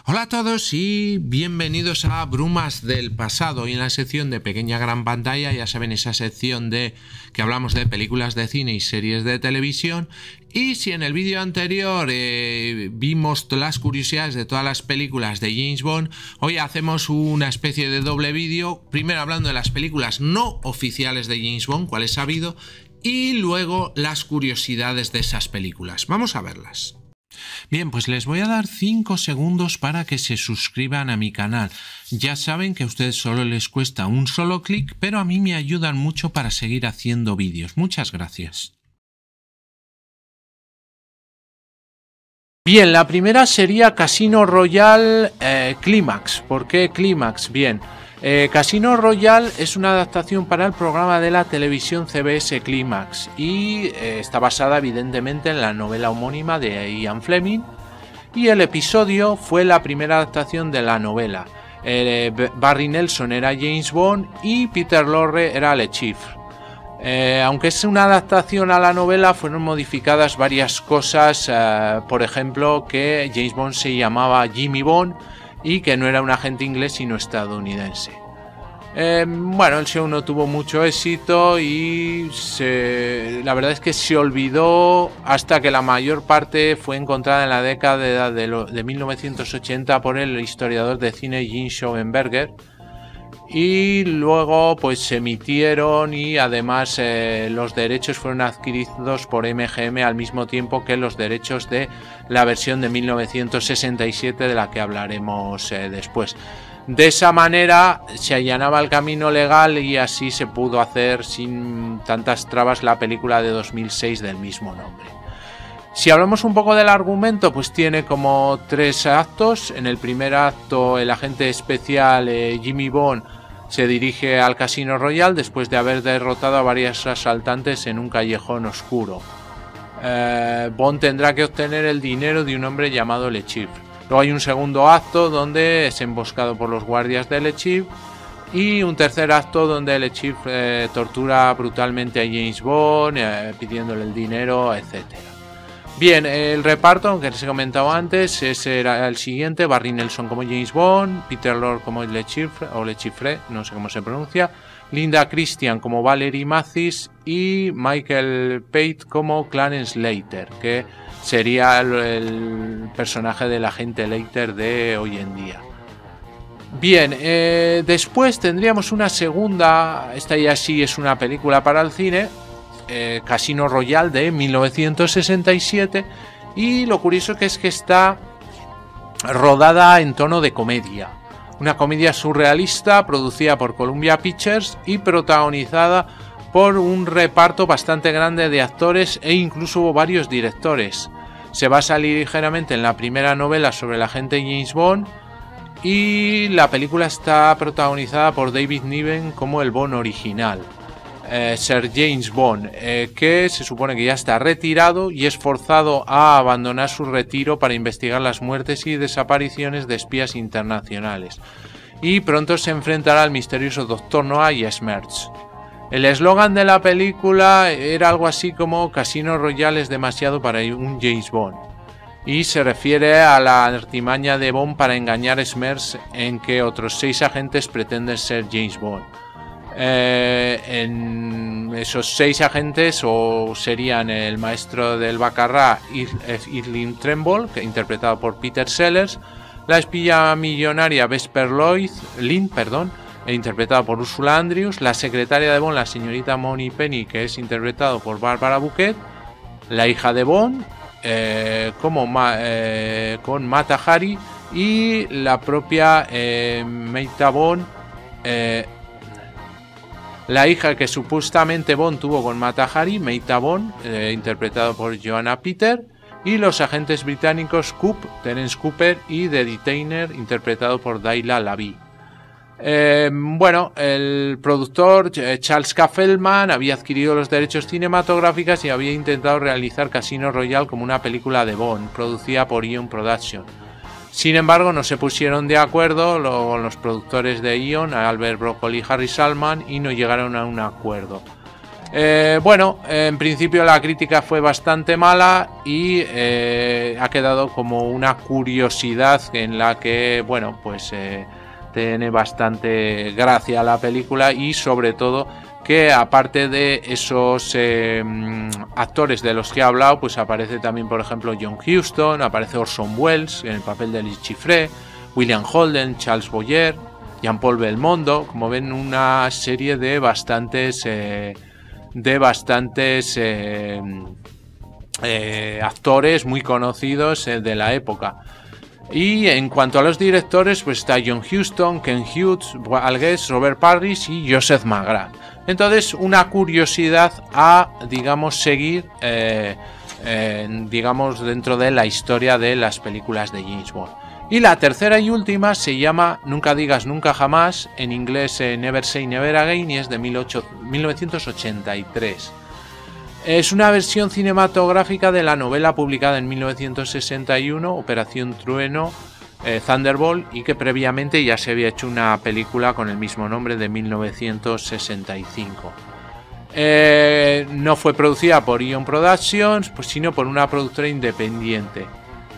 Hola a todos y bienvenidos a Brumas del Pasado. Hoy en la sección de Pequeña Gran Pantalla, ya saben, esa sección de que hablamos de películas de cine y series de televisión. Y si en el vídeo anterior vimos las curiosidades de todas las películas de James Bond, hoy hacemos una especie de doble vídeo, primero hablando de las películas no oficiales de James Bond, cuáles ha habido, y luego las curiosidades de esas películas. Vamos a verlas. Bien, pues les voy a dar 5 segundos para que se suscriban a mi canal. Ya saben que a ustedes solo les cuesta un solo clic, pero a mí me ayudan mucho para seguir haciendo vídeos. Muchas gracias. Bien, la primera sería Casino Royale Clímax. ¿Por qué Clímax? Bien, Casino Royale es una adaptación para el programa de la televisión CBS Clímax y está basada evidentemente en la novela homónima de Ian Fleming, y el episodio fue la primera adaptación de la novela. Barry Nelson era James Bond y Peter Lorre era Le Chiffre. Aunque es una adaptación a la novela, fueron modificadas varias cosas, por ejemplo que James Bond se llamaba Jimmy Bond y que no era un agente inglés sino estadounidense. Bueno, el show no tuvo mucho éxito y la verdad es que se olvidó hasta que la mayor parte fue encontrada en la década de 1980 por el historiador de cine Gene Schoenberger, y luego pues se emitieron y además los derechos fueron adquiridos por MGM al mismo tiempo que los derechos de la versión de 1967 de la que hablaremos después. De esa manera se allanaba el camino legal y así se pudo hacer sin tantas trabas la película de 2006 del mismo nombre. Si hablamos un poco del argumento, pues tiene como 3 actos. En el primer acto, el agente especial Jimmy Bond se dirige al Casino Royale después de haber derrotado a varios asaltantes en un callejón oscuro. Bond tendrá que obtener el dinero de un hombre llamado Le Chiffre. Luego hay un segundo acto donde es emboscado por los guardias de Le Chiffre, y un tercer acto donde Le Chiffre tortura brutalmente a James Bond pidiéndole el dinero, etcétera. Bien, el reparto, aunque les he comentado antes, ese era el siguiente: Barry Nelson como James Bond, Peter Lorre como Le Chiffre, o Le Chiffre, no sé cómo se pronuncia, Linda Christian como Valerie Mathis y Michael Pate como Clarence Leiter, que sería el personaje del agente Leiter de hoy en día. Bien, después tendríamos una segunda, esta ya sí es una película para el cine, Casino Royale de 1967, y lo curioso que es que está rodada en tono de comedia, una comedia surrealista producida por Columbia Pictures y protagonizada por un reparto bastante grande de actores e incluso varios directores. Se basa ligeramente en la primera novela sobre el agente James Bond, y la película está protagonizada por David Niven como el Bond original, Sir James Bond, que se supone que ya está retirado y es forzado a abandonar su retiro para investigar las muertes y desapariciones de espías internacionales, y pronto se enfrentará al misterioso Dr. Noah y Smerch. El eslogan de la película era algo así como Casino Royale es demasiado para un James Bond, y se refiere a la artimaña de Bond para engañar a Smerch en que otros 6 agentes pretenden ser James Bond. En esos 6 agentes serían el maestro del Baccarat Irving Trimble, interpretado por Peter Sellers, la espía millonaria Vesper Lynn, interpretado por Ursula Andrews, la secretaria de Bond, la señorita Moneypenny, que es interpretado por Barbara Bouquet, la hija de Bond con Mata Hari, y la propia Meita Bond, la hija que supuestamente Bond tuvo con Mata Hari, Meita Bond, interpretado por Joanna Peter, y los agentes británicos Terence Cooper y The Detainer, interpretado por Dayla Lavi. Bueno, el productor Charles K. Feldman había adquirido los derechos cinematográficos y había intentado realizar Casino Royale como una película de Bond, producida por Eon Production. Sin embargo, no se pusieron de acuerdo los productores de Eon, Albert Broccoli y Harry Salman, y no llegaron a un acuerdo. Bueno, en principio la crítica fue bastante mala y ha quedado como una curiosidad en la que, bueno, pues tiene bastante gracia la película y sobre todo que aparte de esos actores de los que he hablado, pues aparece también, por ejemplo, John Huston, aparece Orson Welles en el papel de Lee Chiffre, William Holden, Charles Boyer, Jean-Paul Belmondo. Como ven, una serie de bastantes actores muy conocidos de la época. Y en cuanto a los directores, pues está John Huston, Ken Hughes, Val Guest, Robert Parrish y Joseph McGrath. Entonces, una curiosidad a, digamos, seguir, digamos, dentro de la historia de las películas de James Bond. Y la tercera y última se llama Nunca digas nunca jamás, en inglés Never Say Never Again, y es de 1983. Es una versión cinematográfica de la novela publicada en 1961, Operación Trueno, Thunderbolt, y que previamente ya se había hecho una película con el mismo nombre de 1965. No fue producida por Eon Productions, pues, sino por una productora independiente,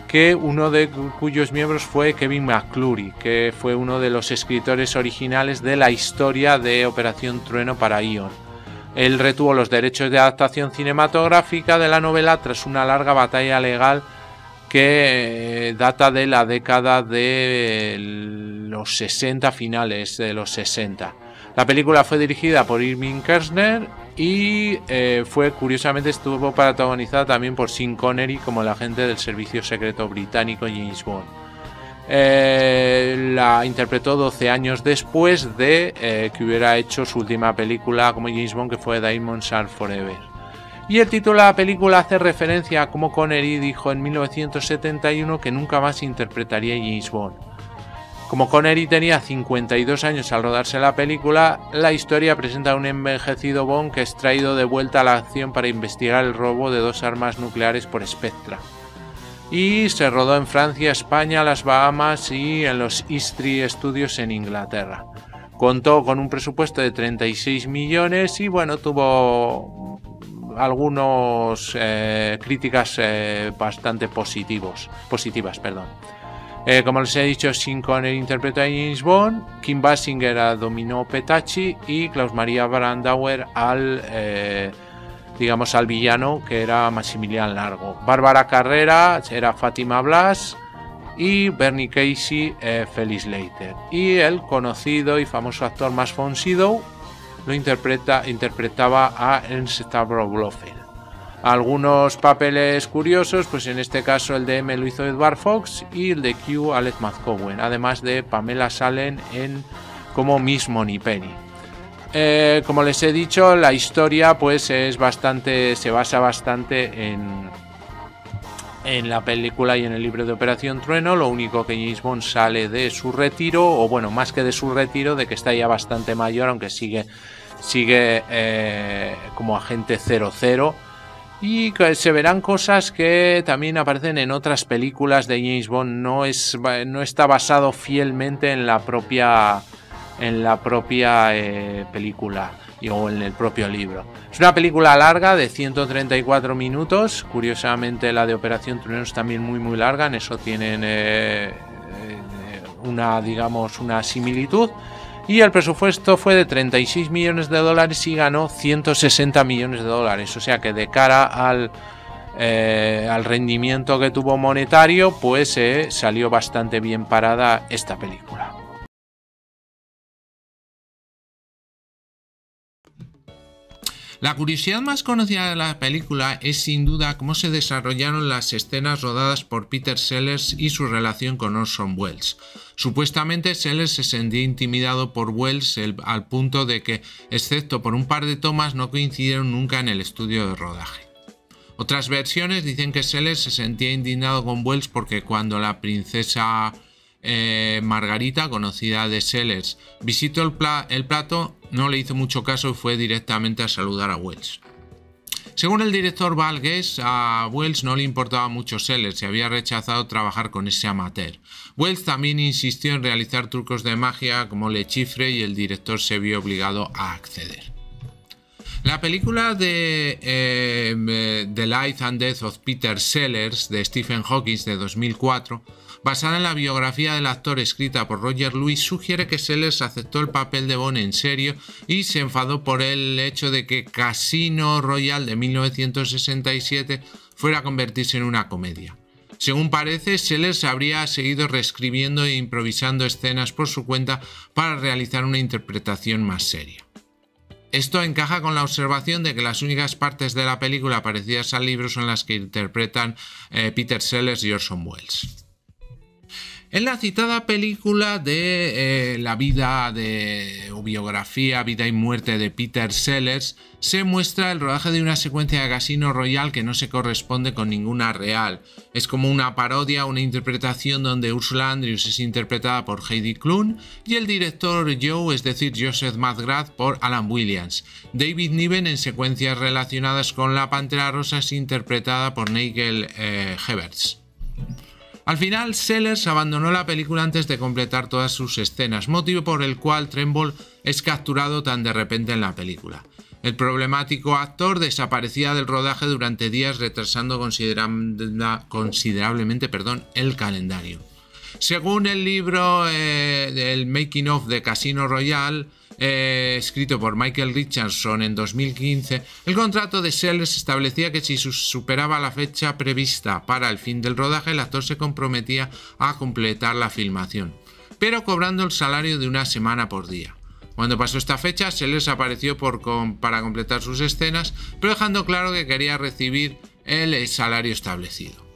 que uno de cuyos miembros fue Kevin McClory, que fue uno de los escritores originales de la historia de Operación Trueno para Eon. Él retuvo los derechos de adaptación cinematográfica de la novela tras una larga batalla legal que data de la década de los 60, finales de los 60. La película fue dirigida por Irving Kershner y curiosamente estuvo protagonizada también por Sean Connery como el agente del servicio secreto británico James Bond. La interpretó 12 años después de que hubiera hecho su última película como James Bond, que fue Diamonds Are Forever. Y el título de la película hace referencia a cómo Connery dijo en 1971 que nunca más interpretaría a James Bond. Como Connery tenía 52 años al rodarse la película, la historia presenta a un envejecido Bond que es traído de vuelta a la acción para investigar el robo de 2 armas nucleares por Spectra. Y se rodó en Francia, España, las Bahamas y en los East Street Studios en Inglaterra. Contó con un presupuesto de 36 millones y bueno, tuvo algunas críticas bastante positivas. Como les he dicho, Sean Connery interpretó a James Bond, Kim Basinger a Domino Petacci y Klaus Maria Brandauer al villano, que era Maximilian Largo. Bárbara Carrera era Fátima Blas y Bernie Casey Felix Leiter. Y el conocido y famoso actor Max von Sydow lo interpretaba a Ernst Stavros Blofeld. Algunos papeles curiosos, pues en este caso el de M lo hizo Edward Fox y el de Q Alex McCowen, además de Pamela Salen como Miss Moneypenny. Como les he dicho, la historia pues se basa bastante en la película y en el libro de Operación Trueno. Lo único que James Bond sale de su retiro, o bueno, más que de su retiro, de que está ya bastante mayor, aunque sigue como agente 00. Y se verán cosas que también aparecen en otras películas de James Bond. No está basado fielmente en la propia película o en el propio libro. Es una película larga de 134 minutos. Curiosamente la de Operación Trueno es también muy larga. En eso tienen una similitud. Y el presupuesto fue de 36 millones de dólares y ganó 160 millones de dólares. O sea que de cara al rendimiento que tuvo monetario, pues salió bastante bien parada esta película. La curiosidad más conocida de la película es sin duda cómo se desarrollaron las escenas rodadas por Peter Sellers y su relación con Orson Welles. Supuestamente Sellers se sentía intimidado por Welles al punto de que, excepto por un par de tomas, no coincidieron nunca en el estudio de rodaje. Otras versiones dicen que Sellers se sentía indignado con Welles porque cuando la princesa Margarita, conocida de Sellers, visitó el plato, no le hizo mucho caso y fue directamente a saludar a Welles. Según el director Val Guest, a Welles no le importaba mucho Sellers y había rechazado trabajar con ese amateur. Welles también insistió en realizar trucos de magia como Le Chiffre y el director se vio obligado a acceder. La película de The Life and Death of Peter Sellers de Stephen Hawking de 2004, basada en la biografía del actor escrita por Roger Lewis, sugiere que Sellers aceptó el papel de Bond en serio y se enfadó por el hecho de que Casino Royale de 1967 fuera a convertirse en una comedia. Según parece, Sellers habría seguido reescribiendo e improvisando escenas por su cuenta para realizar una interpretación más seria. Esto encaja con la observación de que las únicas partes de la película parecidas al libro son las que interpretan Peter Sellers y Orson Welles. En la citada película de la vida o biografía, vida y muerte de Peter Sellers, se muestra el rodaje de una secuencia de Casino Royale que no se corresponde con ninguna real. Es como una parodia, una interpretación donde Ursula Andrews es interpretada por Heidi Klum y el director Joe, es decir, Joseph McGrath, por Alan Williams. David Niven en secuencias relacionadas con la Pantera Rosa es interpretada por Nigel Heberts. Al final, Sellers abandonó la película antes de completar todas sus escenas, motivo por el cual Trumbull es capturado tan de repente en la película. El problemático actor desaparecía del rodaje durante días, retrasando considerablemente el calendario. Según el libro del Making of de Casino Royale, escrito por Michael Richardson en 2015, el contrato de Sellers establecía que si superaba la fecha prevista para el fin del rodaje, el actor se comprometía a completar la filmación, pero cobrando el salario de una semana por día. Cuando pasó esta fecha, Sellers apareció para completar sus escenas, pero dejando claro que quería recibir el salario establecido.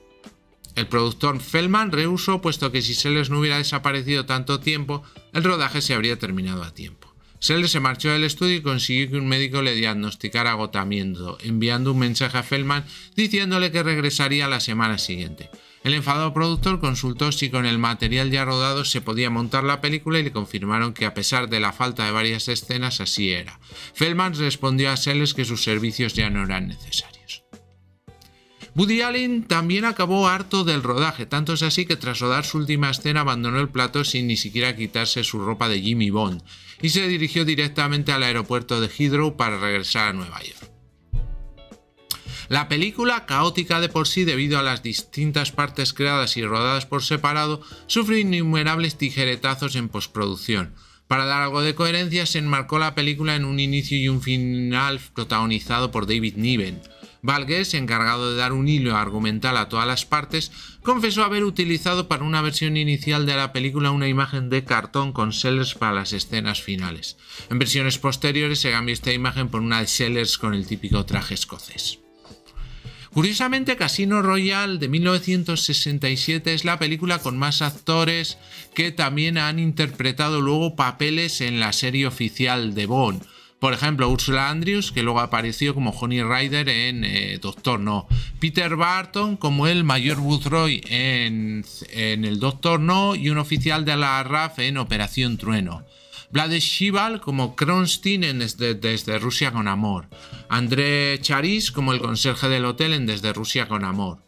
El productor Feldman rehusó, puesto que si Sellers no hubiera desaparecido tanto tiempo, el rodaje se habría terminado a tiempo. Sellers se marchó del estudio y consiguió que un médico le diagnosticara agotamiento, enviando un mensaje a Feldman diciéndole que regresaría la semana siguiente. El enfadado productor consultó si con el material ya rodado se podía montar la película y le confirmaron que a pesar de la falta de varias escenas así era. Feldman respondió a Sellers que sus servicios ya no eran necesarios. Woody Allen también acabó harto del rodaje, tanto es así que tras rodar su última escena abandonó el plató sin ni siquiera quitarse su ropa de Jimmy Bond y se dirigió directamente al aeropuerto de Heathrow para regresar a Nueva York. La película, caótica de por sí debido a las distintas partes creadas y rodadas por separado, sufrió innumerables tijeretazos en postproducción. Para dar algo de coherencia, se enmarcó la película en un inicio y un final protagonizado por David Niven. Val Guest, encargado de dar un hilo argumental a todas las partes, confesó haber utilizado para una versión inicial de la película una imagen de cartón con Sellers para las escenas finales. En versiones posteriores se cambió esta imagen por una de Sellers con el típico traje escocés. Curiosamente, Casino Royale de 1967 es la película con más actores que también han interpretado luego papeles en la serie oficial de Bond. Por ejemplo, Ursula Andrews, que luego apareció como Honey Rider en Doctor No. Peter Barton como el Mayor Boothroyd en el Doctor No y un oficial de la RAF en Operación Trueno. Vlad Shival como Kronstein en Desde Rusia con Amor. André Charis como el conserje del hotel en Desde Rusia con Amor.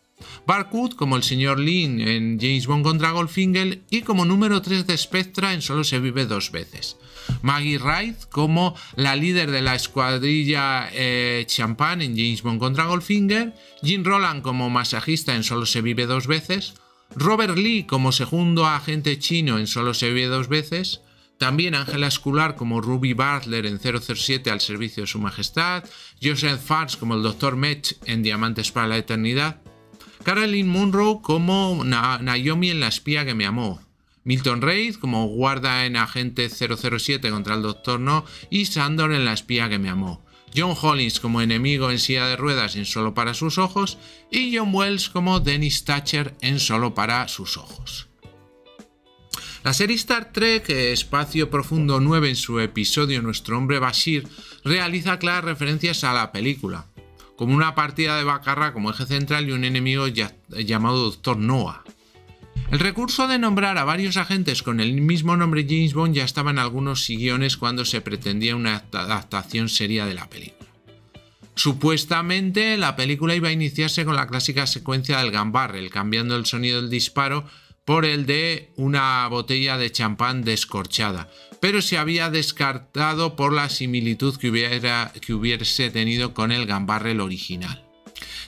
Barkwood como el señor Lin en James Bond contra Goldfinger y como número 3 de Spectra en Solo se vive dos veces. Maggie Wright como la líder de la escuadrilla Champagne en James Bond contra Goldfinger. Jim Roland como masajista en Solo se vive dos veces. Robert Lee como segundo agente chino en Solo se vive dos veces. También Angela Escolar como Ruby Butler en 007 al servicio de su majestad. Joseph Fiennes como el Dr. Mech en Diamantes para la eternidad. Caroline Munro como Naomi en La espía que me amó. Milton Reid como guarda en Agente 007 contra el Dr. No y Sandor en La espía que me amó. John Hollins como enemigo en Silla de ruedas en Solo para sus ojos y John Wells como Dennis Thatcher en Solo para sus ojos. La serie Star Trek Espacio Profundo 9 en su episodio Nuestro hombre Bashir realiza claras referencias a la película, como una partida de Baccarat como eje central y un enemigo llamado Dr. Noah. El recurso de nombrar a varios agentes con el mismo nombre James Bond ya estaba en algunos guiones cuando se pretendía una adaptación seria de la película. Supuestamente la película iba a iniciarse con la clásica secuencia del gun barrel, cambiando el sonido del disparo por el de una botella de champán descorchada, pero se había descartado por la similitud que hubiese tenido con el Gambarrel original.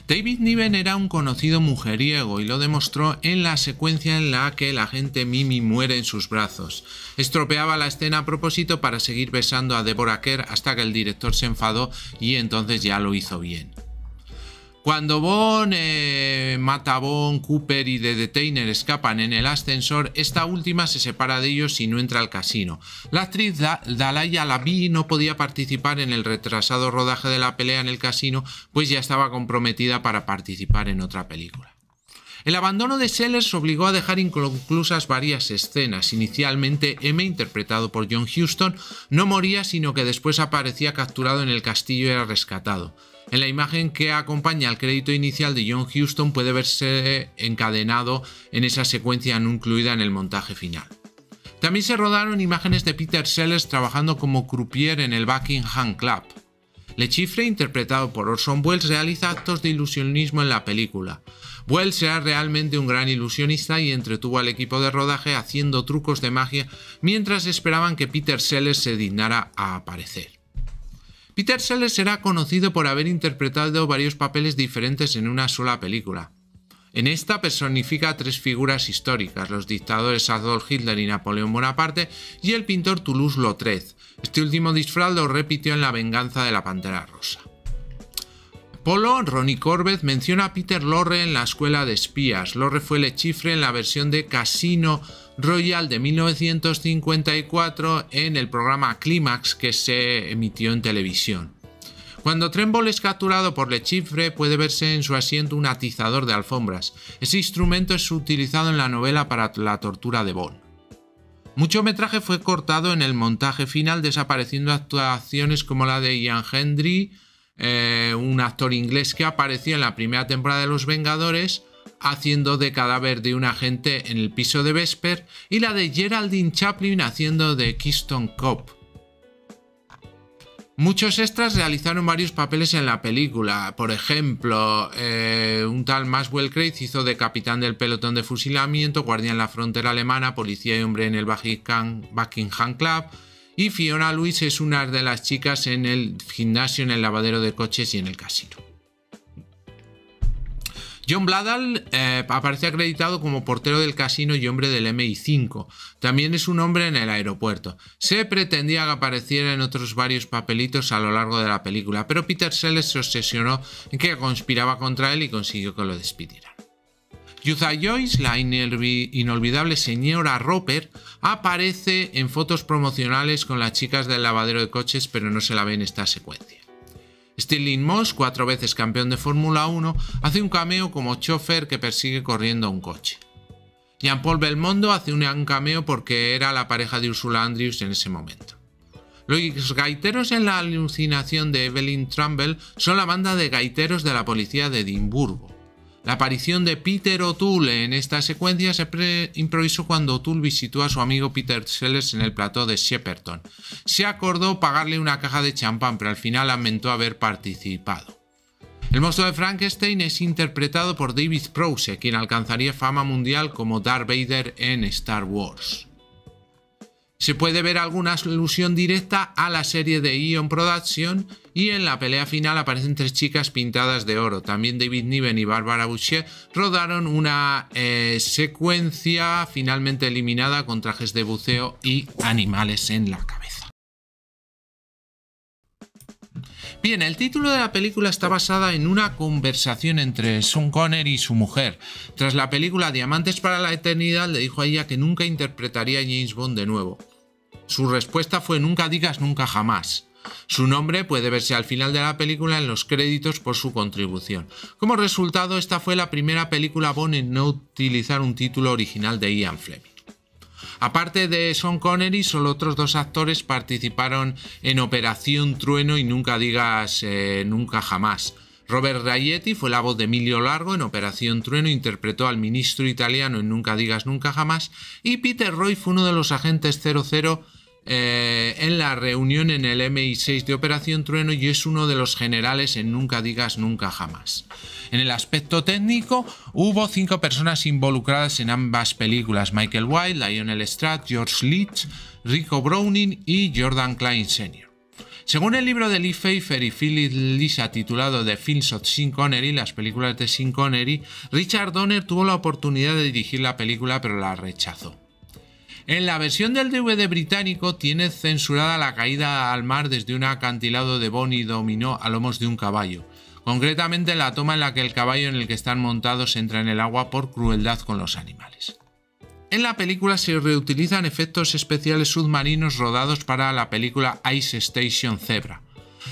David Niven era un conocido mujeriego y lo demostró en la secuencia en la que el agente Mimi muere en sus brazos. Estropeaba la escena a propósito para seguir besando a Deborah Kerr hasta que el director se enfadó y entonces ya lo hizo bien. Cuando Bond, mata a Bond, Cooper y The Detainer escapan en el ascensor, esta última se separa de ellos y no entra al casino. La actriz Dalaya Lavi no podía participar en el retrasado rodaje de la pelea en el casino, pues ya estaba comprometida para participar en otra película. El abandono de Sellers obligó a dejar inconclusas varias escenas. Inicialmente, M, interpretado por John Huston, no moría, sino que después aparecía capturado en el castillo y era rescatado. En la imagen que acompaña al crédito inicial de John Huston puede verse encadenado en esa secuencia no incluida en el montaje final. También se rodaron imágenes de Peter Sellers trabajando como croupier en el Buckingham Club. Le Chiffre, interpretado por Orson Welles, realiza actos de ilusionismo en la película. Welles era realmente un gran ilusionista y entretuvo al equipo de rodaje haciendo trucos de magia mientras esperaban que Peter Sellers se dignara a aparecer. Peter Sellers era conocido por haber interpretado varios papeles diferentes en una sola película. En esta personifica a tres figuras históricas, los dictadores Adolf Hitler y Napoleón Bonaparte y el pintor Toulouse-Lautrec. Este último disfraz lo repitió en La venganza de la Pantera Rosa. Polo, Ronnie Corbett, menciona a Peter Lorre en La escuela de espías. Lorre fue Le Chiffre en la versión de Casino Royale de 1954 en el programa Clímax que se emitió en televisión. Cuando Trumbull es capturado por Le Chiffre, puede verse en su asiento un atizador de alfombras. Ese instrumento es utilizado en la novela para la tortura de Bond. Mucho metraje fue cortado en el montaje final, desapareciendo actuaciones como la de Ian Hendry, un actor inglés que apareció en la primera temporada de Los Vengadores, haciendo de cadáver de un agente en el piso de Vesper, y la de Geraldine Chaplin haciendo de Keystone Cop. Muchos extras realizaron varios papeles en la película. Por ejemplo, un tal Maxwell Craig hizo de capitán del pelotón de fusilamiento, guardia en la frontera alemana, policía y hombre en el Buckingham Club, y Fiona Lewis es una de las chicas en el gimnasio, en el lavadero de coches y en el casino. John Bladall aparece acreditado como portero del casino y hombre del MI5. También es un hombre en el aeropuerto. Se pretendía que apareciera en otros varios papelitos a lo largo de la película, pero Peter Sellers se obsesionó en que conspiraba contra él y consiguió que lo despidieran. Yutha Joyce, la inolvidable señora Roper, aparece en fotos promocionales con las chicas del lavadero de coches, pero no se la ve en esta secuencia. Stirling Moss, 4 veces campeón de Fórmula 1, hace un cameo como chofer que persigue corriendo un coche. Jean-Paul Belmondo hace un cameo porque era la pareja de Ursula Andrews en ese momento. Los gaiteros en la alucinación de Evelyn Trumbull son la banda de gaiteros de la policía de Edimburgo. La aparición de Peter O'Toole en esta secuencia se improvisó cuando O'Toole visitó a su amigo Peter Sellers en el plató de Shepperton. Se acordó pagarle una caja de champán, pero al final lamentó haber participado. El monstruo de Frankenstein es interpretado por David Prowse, quien alcanzaría fama mundial como Darth Vader en Star Wars. Se puede ver alguna alusión directa a la serie de Eon Production y en la pelea final aparecen 3 chicas pintadas de oro. También David Niven y Barbara Boucher rodaron una secuencia finalmente eliminada con trajes de buceo y animales en la cabeza. Bien, el título de la película está basada en una conversación entre Sean Connery y su mujer. Tras la película Diamantes para la Eternidad, le dijo a ella que nunca interpretaría a James Bond de nuevo. Su respuesta fue: nunca digas nunca jamás. Su nombre puede verse al final de la película en los créditos por su contribución. Como resultado, esta fue la primera película Bond en no utilizar un título original de Ian Fleming. Aparte de Sean Connery, solo otros 2 actores participaron en Operación Trueno y Nunca digas nunca jamás. Robert Raietti fue la voz de Emilio Largo en Operación Trueno, interpretó al ministro italiano en Nunca digas nunca jamás, y Peter Roy fue uno de los agentes 00 en la reunión en el MI6 de Operación Trueno y es uno de los generales en Nunca digas nunca jamás. En el aspecto técnico, hubo 5 personas involucradas en ambas películas: Michael White, Lionel Stratt, George Leach, Rico Browning y Jordan Klein Sr. Según el libro de Lee Pfeiffer y Philip Lisa titulado The Films of Sean Connery, las películas de Sean Connery, Richard Donner tuvo la oportunidad de dirigir la película pero la rechazó. En la versión del DVD británico tiene censurada la caída al mar desde un acantilado de Bond y Dominó a lomos de un caballo, concretamente la toma en la que el caballo en el que están montados entra en el agua por crueldad con los animales. En la película se reutilizan efectos especiales submarinos rodados para la película Ice Station Zebra.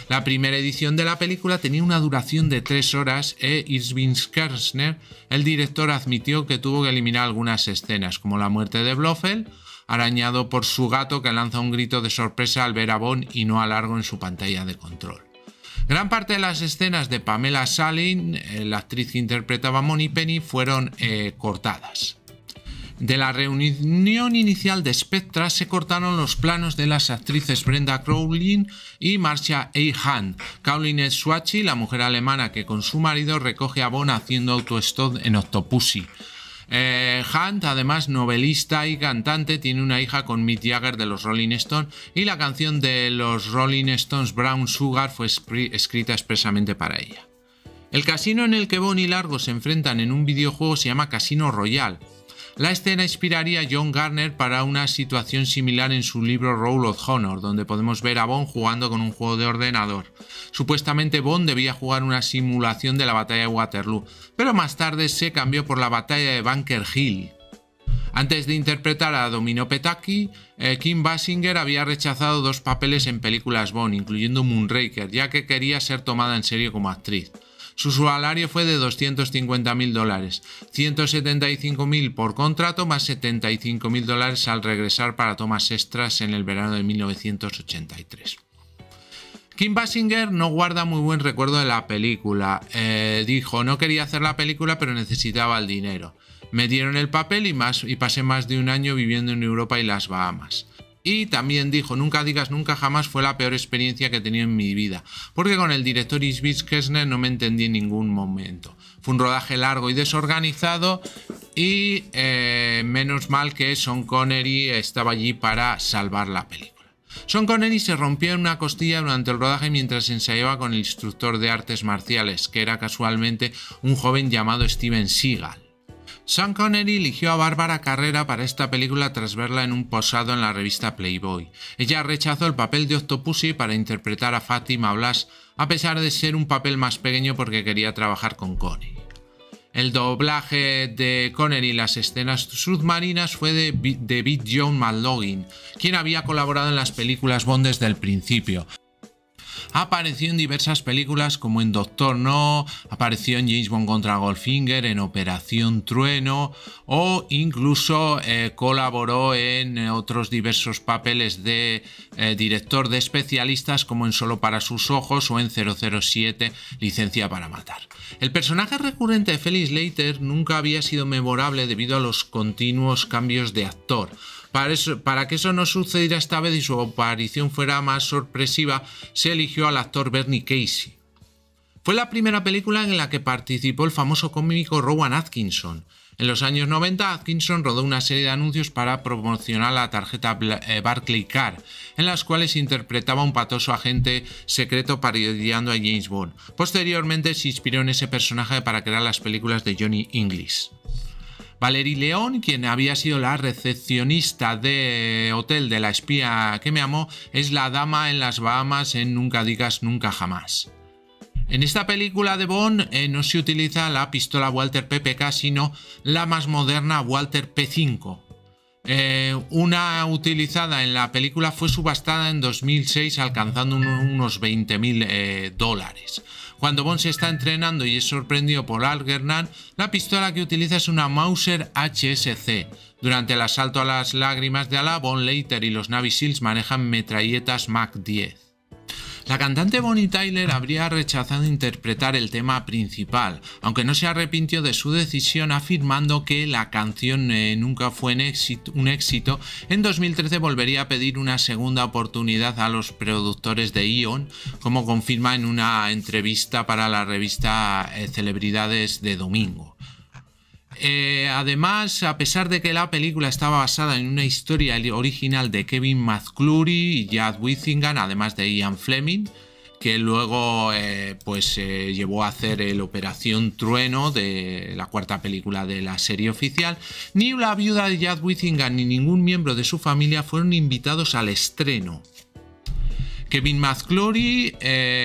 La primera edición de la película tenía una duración de 3 horas e Irving Kershner, el director, admitió que tuvo que eliminar algunas escenas, como la muerte de Blofeld, arañado por su gato que lanza un grito de sorpresa al ver a Bond y no a Largo en su pantalla de control. Gran parte de las escenas de Pamela Saline, la actriz que interpretaba a Moneypenny, fueron cortadas. De la reunión inicial de Spectra se cortaron los planos de las actrices Brenda Crowley y Marcia A. Hunt. Caroline Schwartz, la mujer alemana que con su marido recoge a Bond haciendo autostop en Octopussy. Hunt, además novelista y cantante, tiene una hija con Mick Jagger de los Rolling Stones y la canción de los Rolling Stones Brown Sugar fue escrita expresamente para ella. El casino en el que Bond y Largo se enfrentan en un videojuego se llama Casino Royale. La escena inspiraría a John Garner para una situación similar en su libro Roll of Honor, donde podemos ver a Bond jugando con un juego de ordenador. Supuestamente Bond debía jugar una simulación de la batalla de Waterloo, pero más tarde se cambió por la batalla de Bunker Hill. Antes de interpretar a Domino Pataki, Kim Basinger había rechazado 2 papeles en películas Bond, incluyendo Moonraker, ya que quería ser tomada en serio como actriz. Su salario fue de $250.000, $175.000 por contrato más $75.000 al regresar para tomas extras en el verano de 1983. Kim Basinger no guarda muy buen recuerdo de la película. Dijo: no quería hacer la película pero necesitaba el dinero. Me dieron el papel y pasé más de un año viviendo en Europa y las Bahamas. Y también dijo: nunca digas nunca jamás fue la peor experiencia que he tenido en mi vida, porque con el director Irving Kershner no me entendí en ningún momento. Fue un rodaje largo y desorganizado y menos mal que Sean Connery estaba allí para salvar la película. Sean Connery se rompió en una costilla durante el rodaje mientras ensayaba con el instructor de artes marciales, que era casualmente un joven llamado Steven Seagal. Sean Connery eligió a Bárbara Carrera para esta película tras verla en un posado en la revista Playboy. Ella rechazó el papel de Octopussy para interpretar a Fátima Blas, a pesar de ser un papel más pequeño porque quería trabajar con Connery. El doblaje de Connery y las escenas submarinas fue de David John McLaughlin, quien había colaborado en las películas Bond desde el principio. Apareció en diversas películas como en Doctor No, apareció en James Bond contra Goldfinger, en Operación Trueno o incluso colaboró en otros diversos papeles de director de especialistas como en Solo para sus ojos o en 007 Licencia para matar. El personaje recurrente de Felix Leiter nunca había sido memorable debido a los continuos cambios de actor. Para que eso no sucediera esta vez y su aparición fuera más sorpresiva, se eligió al actor Bernie Casey. Fue la primera película en la que participó el famoso cómico Rowan Atkinson. En los años 90, Atkinson rodó una serie de anuncios para promocionar la tarjeta Barclaycard, en las cuales interpretaba a un patoso agente secreto parodiando a James Bond. Posteriormente se inspiró en ese personaje para crear las películas de Johnny English. Valerie León, quien había sido la recepcionista de hotel de La espía que me amó, es la dama en las Bahamas en Nunca digas nunca jamás. En esta película de Bond no se utiliza la pistola Walther PPK, sino la más moderna Walther P5. Una utilizada en la película fue subastada en 2006 alcanzando unos $20.000. Cuando Bond se está entrenando y es sorprendido por Algernon, la pistola que utiliza es una Mauser HSC. Durante el asalto a las lágrimas de Alá, Bond, Leiter y los Navy Seals manejan metralletas Mac 10. La cantante Bonnie Tyler habría rechazado interpretar el tema principal, aunque no se arrepintió de su decisión, afirmando que la canción nunca fue un éxito. En 2013 volvería a pedir una segunda oportunidad a los productores de Ion, como confirma en una entrevista para la revista Celebridades de Domingo. Además, a pesar de que la película estaba basada en una historia original de Kevin McClory y Jad Whittingham, además de Ian Fleming, que luego llevó a hacer el Operación Trueno, de la cuarta película de la serie oficial, ni la viuda de Jad Whittingham ni ningún miembro de su familia fueron invitados al estreno. Kevin McClory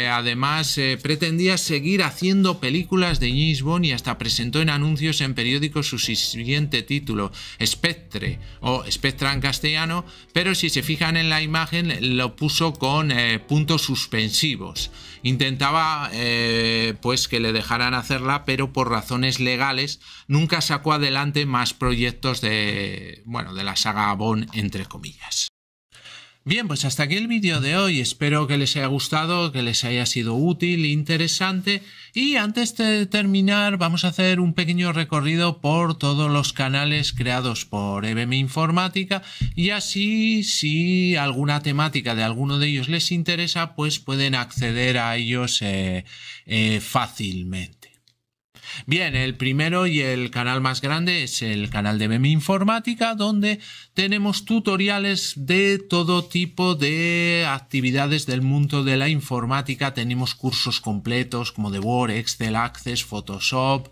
además pretendía seguir haciendo películas de James Bond y hasta presentó en anuncios en periódicos su siguiente título, Spectre o Spectra en castellano, pero si se fijan en la imagen lo puso con puntos suspensivos. Intentaba que le dejaran hacerla, pero por razones legales nunca sacó adelante más proyectos de la saga Bond, entre comillas. Bien, pues hasta aquí el vídeo de hoy. Espero que les haya gustado, que les haya sido útil e interesante. Y antes de terminar, vamos a hacer un pequeño recorrido por todos los canales creados por EBM Informática. Y así, si alguna temática de alguno de ellos les interesa, pues pueden acceder a ellos fácilmente. Bien, el primero y el canal más grande es el canal de EBM Informática, donde tenemos tutoriales de todo tipo de actividades del mundo de la informática. Tenemos cursos completos como de Word, Excel, Access, Photoshop,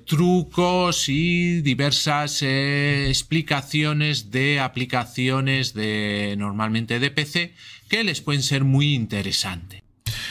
trucos y diversas explicaciones de aplicaciones normalmente de PC que les pueden ser muy interesantes.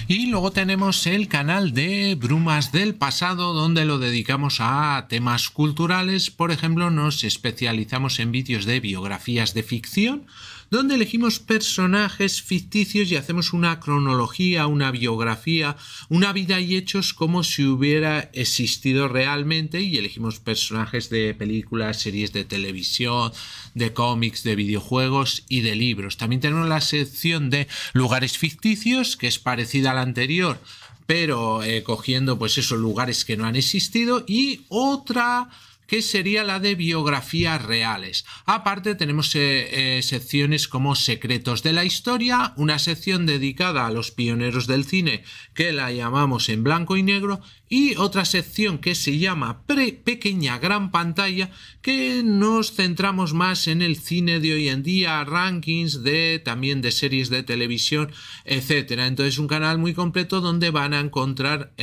Y luego tenemos el canal de Brumas del Pasado, donde lo dedicamos a temas culturales. Por ejemplo, nos especializamos en vídeos de biografías de ficción, donde elegimos personajes ficticios y hacemos una cronología, una biografía, una vida y hechos como si hubiera existido realmente, y elegimos personajes de películas, series de televisión, de cómics, de videojuegos y de libros. También tenemos la sección de lugares ficticios, que es parecida a la anterior, pero cogiendo esos lugares que no han existido, y otra que sería la de biografías reales. Aparte tenemos secciones como Secretos de la Historia, una sección dedicada a los pioneros del cine que la llamamos En Blanco y Negro, y otra sección que se llama Pequeña Gran Pantalla, que nos centramos más en el cine de hoy en día, rankings también de series de televisión, etcétera. Entonces, un canal muy completo donde van a encontrar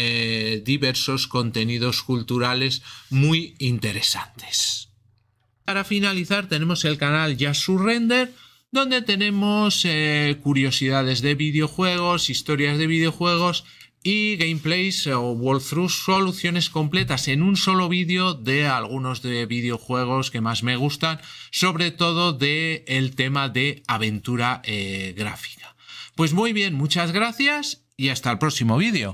diversos contenidos culturales muy interesantes. Para finalizar, tenemos el canal Just Surrender, donde tenemos curiosidades de videojuegos, historias de videojuegos y gameplays o walkthroughs, soluciones completas en un solo vídeo de algunos de videojuegos que más me gustan, sobre todo del tema de aventura gráfica. Pues muy bien, muchas gracias y hasta el próximo vídeo.